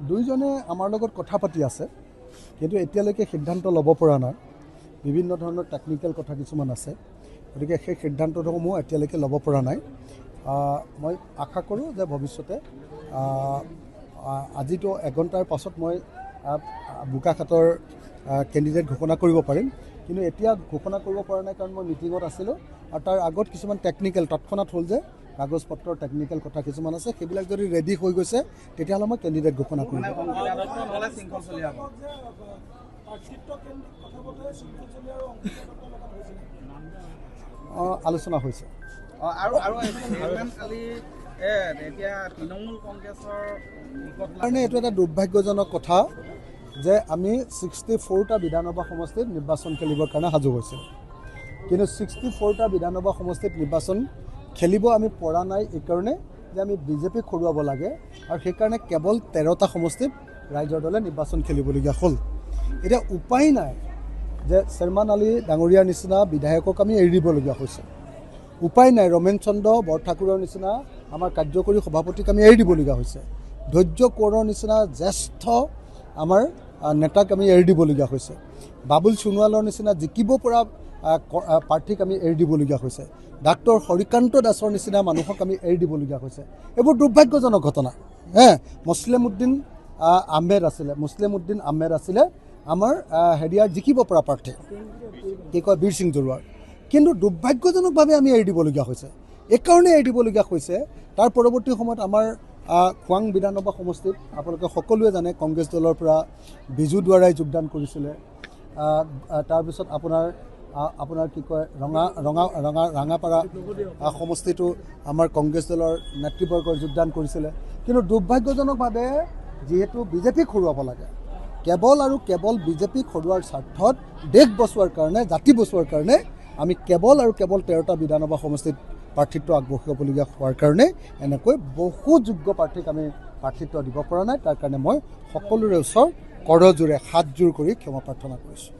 দুইজনে আমাৰ লগত কথা পাতি আছে, কিন্তু এতিয়ালৈকে সিদ্ধান্ত ল'ব পৰা নাই। বিভিন্ন ধৰণৰ টেকনিকেল কথা কিছুমান আছে, গতিকে সেই সিদ্ধান্তসমূহ এতিয়ালৈকে ল'ব পৰা নাই। মই আশা কৰোঁ যে ভৱিষ্যতে আজিতো এঘণ্টাৰ পাছত মই বোকাখাতৰ কেণ্ডিডেট ঘোষণা কৰিব পাৰিম, কিন্তু এতিয়া ঘোষণা কৰিব পৰা নাই কাৰণ মই মিটিঙত আছিলোঁ আৰু তাৰ আগত কিছুমান টেকনিকেল তৎক্ষণাত হ'ল যে কাগজ পত্ৰৰ টেকনিকেল কথা কিছুমান আছে, সেইবিলাক যদি ৰেডি হৈ গৈছে তেতিয়াহ'লে মই কেণ্ডিডেট ঘোষণা কৰিম। আলোচনা হৈছে। কাৰণে এইটো এটা দুৰ্ভাগ্যজনক কথা যে আমি 64টা বিধানসভা সমষ্টিত নিৰ্বাচন খেলিবৰ কাৰণে সাজু হৈছিলোঁ, কিন্তু 64টা বিধানসভা সমষ্টিত নিৰ্বাচন খেলিব আমি পৰা নাই এইকাৰণে যে আমি বিজেপিক হৰুৱাব লাগে আৰু সেইকাৰণে কেৱল 13টা সমষ্টিত ৰাইজৰ দলে নিৰ্বাচন খেলিবলগীয়া হ'ল। এতিয়া উপায় নাই যে শৰ্মান আলী ডাঙৰীয়াৰ নিচিনা বিধায়কক আমি এৰি দিবলগীয়া হৈছে। উপায় নাই ৰমেন চন্দ্ৰ বৰঠাকুৰৰ নিচিনা আমাৰ কাৰ্যকৰী সভাপতিক আমি এৰি দিবলগীয়া হৈছে। ধৈৰ্য কোঁৱৰৰ নিচিনা জ্যেষ্ঠ আমাৰ নেতাক আমি এৰি দিবলগীয়া হৈছে। বাবুল সোণোৱালৰ নিচিনা জিকিব পৰা প্ৰাৰ্থীক আমি এৰি দিবলগীয়া হৈছে। ডাক্তৰ হৰিকান্ত দাসৰ নিচিনা মানুহক আমি এৰি দিবলগীয়া হৈছে। এইবোৰ দুৰ্ভাগ্যজনক ঘটনা। মুছলিম উদ্দিন আহমেদ আছিলে আমাৰ হেৰিয়াৰ জিকিব পৰা প্ৰাৰ্থী, কি কয় বীৰ সিং জৰুৱাৰ, কিন্তু দুৰ্ভাগ্যজনকভাৱে আমি এৰি দিবলগীয়া হৈছে। এইকাৰণে এৰি দিবলগীয়া হৈছে, তাৰ পৰৱৰ্তী সময়ত আমাৰ খোৱাং বিধানসভা সমষ্টিত আপোনালোকে সকলোৱে জানে কংগ্ৰেছ দলৰ পৰা বিজু দুৱাৰাই যোগদান কৰিছিলে। তাৰপিছত আপোনাৰ কি কয় ৰঙাপাৰা সমষ্টিটো আমাৰ কংগ্ৰেছ দলৰ নেতৃবৰ্গৰ যোগদান কৰিছিলে। কিন্তু দুৰ্ভাগ্যজনকভাৱে যিহেতু বিজেপিক হৰুৱাব লাগে, কেৱল আৰু কেৱল বিজেপিক হৰুৱাৰ স্বাৰ্থত দেশ বচোৱাৰ কাৰণে, জাতি বচোৱাৰ কাৰণে আমি কেৱল আৰু কেৱল 13টা বিধানসভা সমষ্টিত প্ৰাৰ্থিত্ব আগবঢ়াবলগীয়া হোৱাৰ কাৰণে এনেকৈ বহু যোগ্য প্ৰাৰ্থীক আমি প্ৰাৰ্থিত্ব দিব পৰা নাই। তাৰ কাৰণে মই সকলোৰে ওচৰত কৰজোৰে হাতযোৰ কৰি ক্ষমা প্ৰাৰ্থনা কৰিছোঁ।